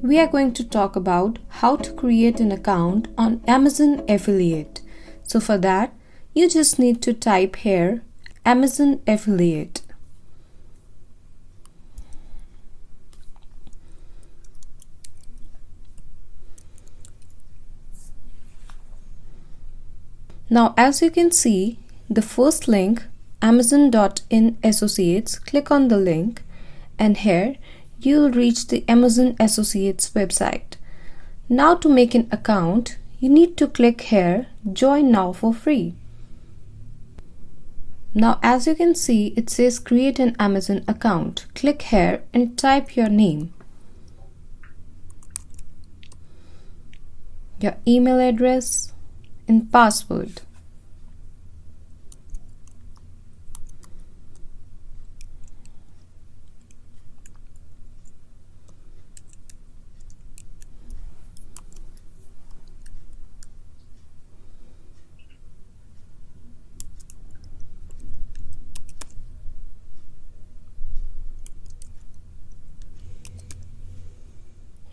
we are going to talk about how to create an account on Amazon Affiliate. So for that, you just need to type here Amazon Affiliate. Now as you can see, the first link, Amazon.in Associates, click on the link and here you will reach the Amazon Associates website. Now to make an account, you need to click here, Join Now for free. Now as you can see, it says create an Amazon account. Click here and type your name, your email address and password.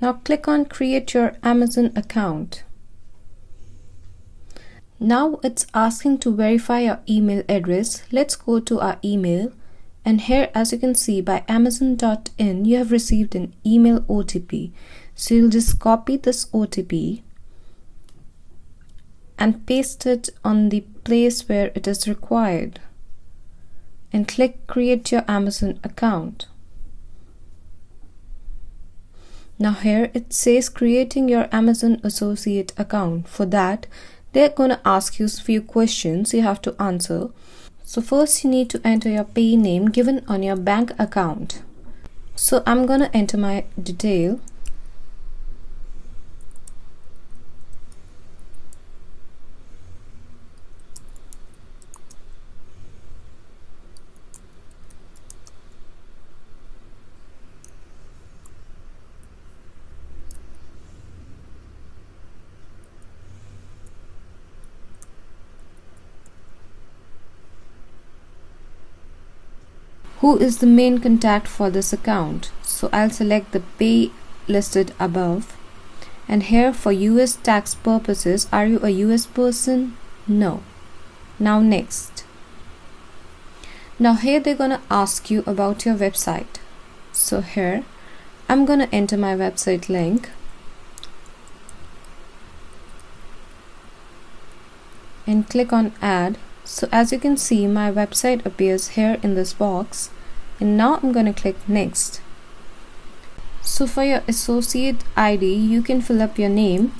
Now click on create your Amazon account. Now it's asking to verify your email address. Let's go to our email and here as you can see by Amazon.in you have received an email OTP. So you'll just copy this OTP and paste it on the place where it is required and click create your Amazon account. Now here it says creating your Amazon associate account. For that, they're gonna ask you a few questions you have to answer. So first you need to enter your pay name given on your bank account. So I'm gonna enter my detail. Who is the main contact for this account? So I'll select the pay listed above. And here for US tax purposes, are you a US person? No. Now next. Now here they're gonna ask you about your website. So here I'm gonna enter my website link. And click on add. So as you can see, my website appears here in this box and now I'm going to click next. So for your associate ID, you can fill up your name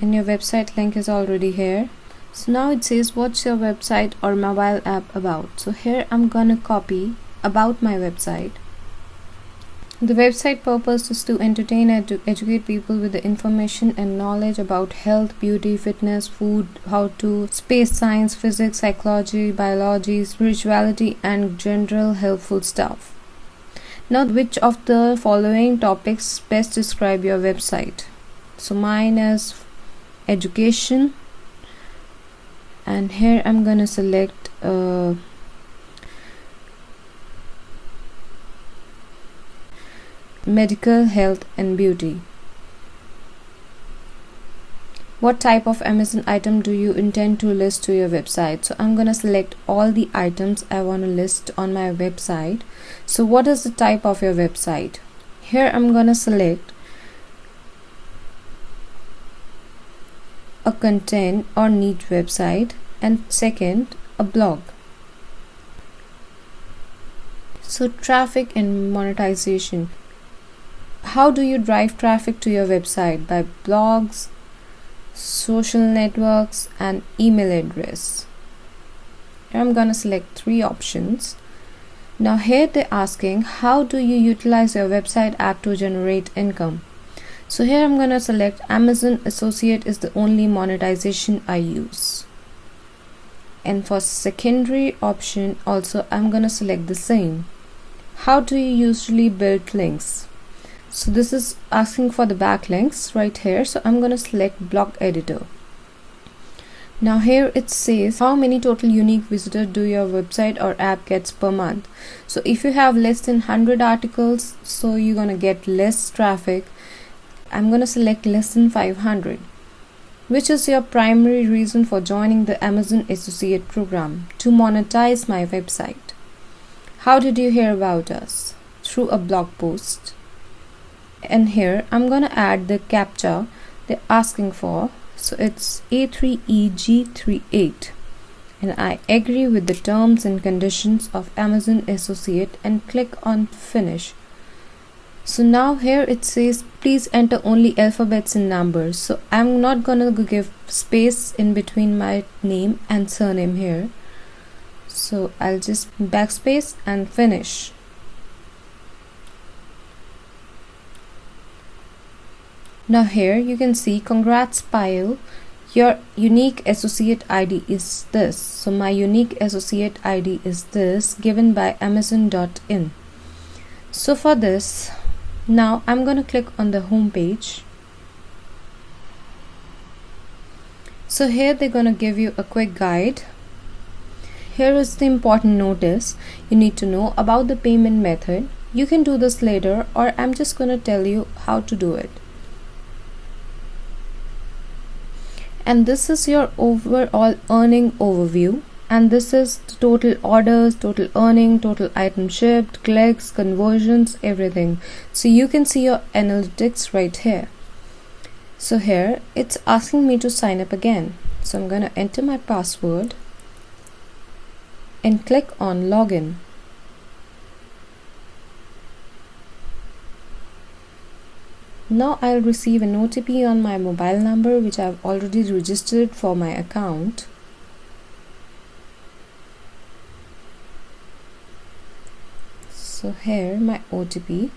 and your website link is already here. So now it says what's your website or mobile app about. So here I'm going to copy about my website. The website purpose is to entertain and to educate people with the information and knowledge about health, beauty, fitness, food, how to, space science, physics, psychology, biology, spirituality and general helpful stuff. Now which of the following topics best describe your website? So mine is education and here I'm gonna select medical, health and beauty. What type of Amazon item do you intend to list to your website? So I'm gonna select all the items I want to list on my website. So what is the type of your website? Here I'm gonna select a content or niche website and second a blog. So traffic and monetization. How do you drive traffic to your website? By blogs, social networks and email address. Here I'm gonna select 3 options. Now here they're asking how do you utilize your website app to generate income. So here I'm gonna select Amazon Associate is the only monetization I use. And for secondary option also I'm gonna select the same. How do you usually build links? So this is asking for the backlinks right here. So I'm going to select block editor. Now here it says how many total unique visitors do your website or app gets per month. So if you have less than 100 articles, so you're gonna get less traffic. I'm gonna select less than 500. Which is your primary reason for joining the Amazon Associate Program? To monetize my website. How did you hear about us? Through a blog post. And here I'm gonna add the CAPTCHA they're asking for. So it's A3EG38, and I agree with the terms and conditions of Amazon Associate and click on finish. So now here it says please enter only alphabets and numbers. So I'm not gonna give space in between my name and surname here. So I'll just backspace and finish. Now here you can see congrats Payal, your unique associate ID is this. So my unique associate ID is this, given by Amazon.in. So for this, now I'm going to click on the home page. So here they're going to give you a quick guide. Here is the important notice you need to know about the payment method. You can do this later, or I'm just going to tell you how to do it. And this is your overall earning overview, and this is the total orders, total earning, total items shipped, clicks, conversions, everything. So you can see your analytics right here. So here it's asking me to sign up again. So I'm going to enter my password and click on login. Now I'll receive an OTP on my mobile number which I've already registered for my account. So here my OTP,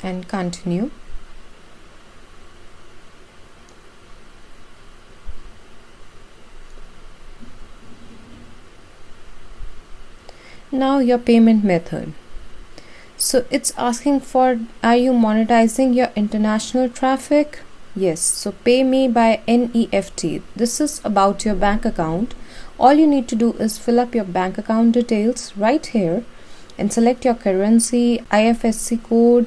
and continue. Now your payment method. So it's asking for, are you monetizing your international traffic? Yes. So pay me by NEFT. This is about your bank account. All you need to do is fill up your bank account details right here and select your currency, IFSC code.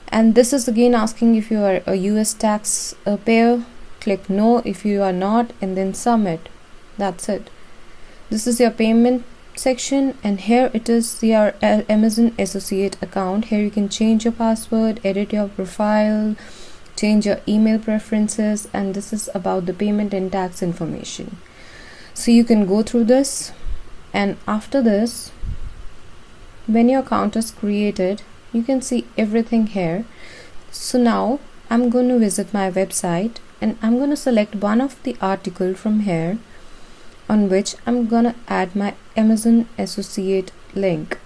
And this is again asking if you are a US tax payer. Click no if you are not, and then submit. That's it. This is your payment section, and here it is your Amazon Associate account. Here you can change your password, edit your profile, change your email preferences, and this is about the payment and tax information. So you can go through this, and after this, when your account is created, you can see everything here. So now I'm going to visit my website, and I'm going to select one of the article from here on which I'm gonna add my Amazon Associate link.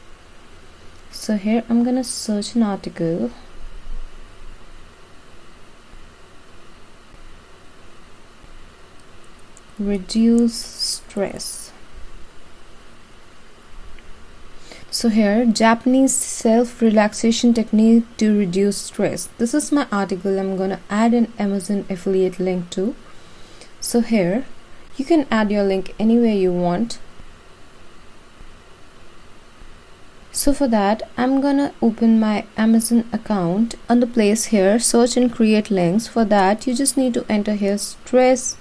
So here I'm gonna search an article. Reduce stress. So here, Japanese self-relaxation technique to reduce stress. This is my article. I'm gonna add an Amazon affiliate link to. So here you can add your link anywhere you want. So for that, I'm gonna open my Amazon account. On the place here, search and create links. For that, you just need to enter here stress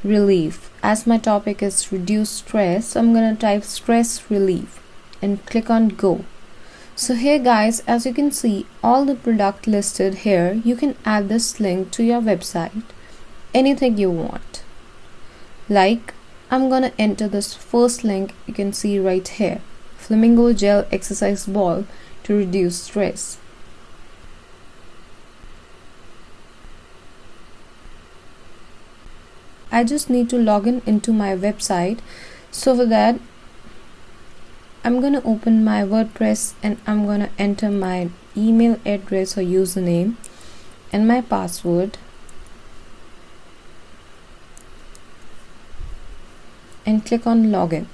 relief. As my topic is reduce stress, so I'm gonna type stress relief and click on go. So here guys, as you can see, all the product listed here, you can add this link to your website, anything you want. Like, I'm gonna enter this first link you can see right here, flamingo gel exercise ball to reduce stress. I just need to log in into my website. So for that, I'm gonna open my WordPress and I'm gonna enter my email address or username and my password, and click on login.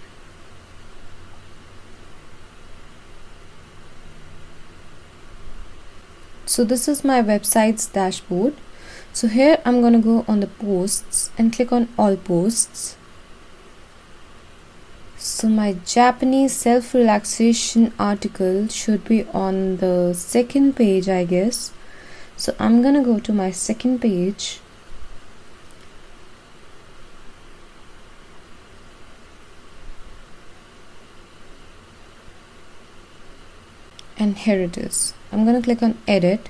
So this is my website's dashboard. So here I'm gonna go on the posts and click on all posts. So my Japanese self-relaxation article should be on the second page, I guess. So I'm gonna go to my second page. And here it is. I'm gonna click on edit.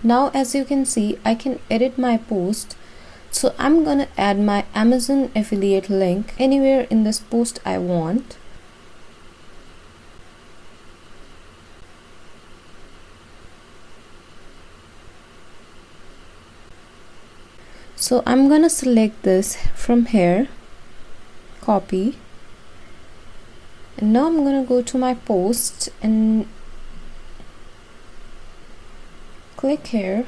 Now as you can see, I can edit my post. So I'm gonna add my Amazon affiliate link anywhere in this post I want. So I'm gonna select this from here, copy, and now I'm gonna go to my post and click here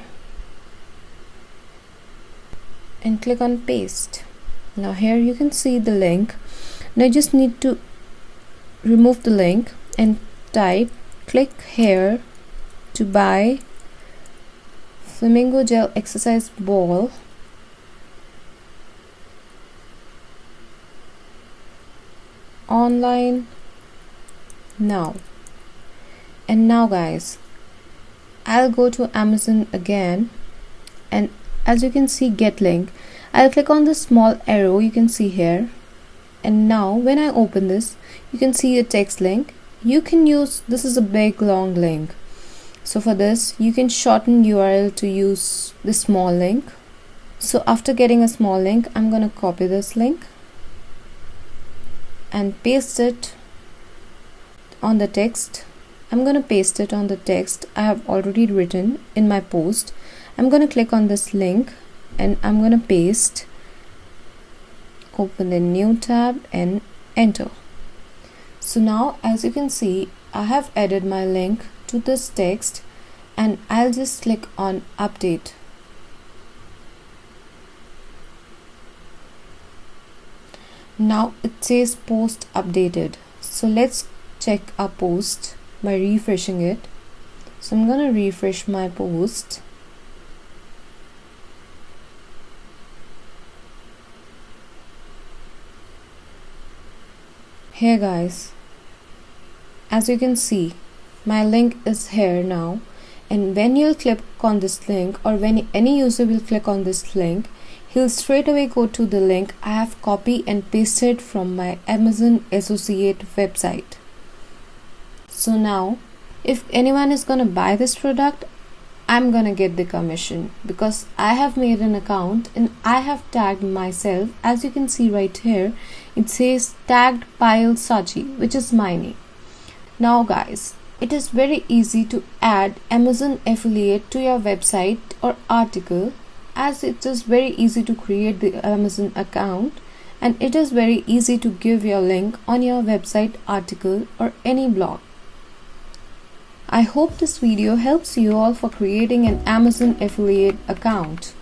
and click on paste. Now here you can see the link. Now you just need to remove the link and type, click here to buy Flamingo Gel exercise ball online now. And now guys, I'll go to Amazon again, and as you can see, get link. I'll click on the small arrow you can see here, and now when I open this, you can see a text link. You can use, this is a big long link, so for this you can shorten URL to use the small link. So after getting a small link, I'm gonna copy this link and paste it on the text. I'm gonna paste it on the text I have already written in my post. I'm gonna click on this link and I'm gonna paste, open a new tab and enter. So now as you can see, I have added my link to this text, and I'll just click on update. Now it says post updated. So let's check our post by refreshing it. So I'm gonna refresh my post. Here guys, as you can see, my link is here now, and when you'll click on this link, or when any user will click on this link, he'll straight away go to the link I have copied and pasted from my Amazon associate website. So now if anyone is gonna buy this product, I'm gonna get the commission because I have made an account and I have tagged myself. As you can see right here, it says tagged Payal Sachi, which is my name. Now guys, it is very easy to add Amazon affiliate to your website or article, as it is very easy to create the Amazon account, and it is very easy to give your link on your website, article or any blog. I hope this video helps you all for creating an Amazon affiliate account.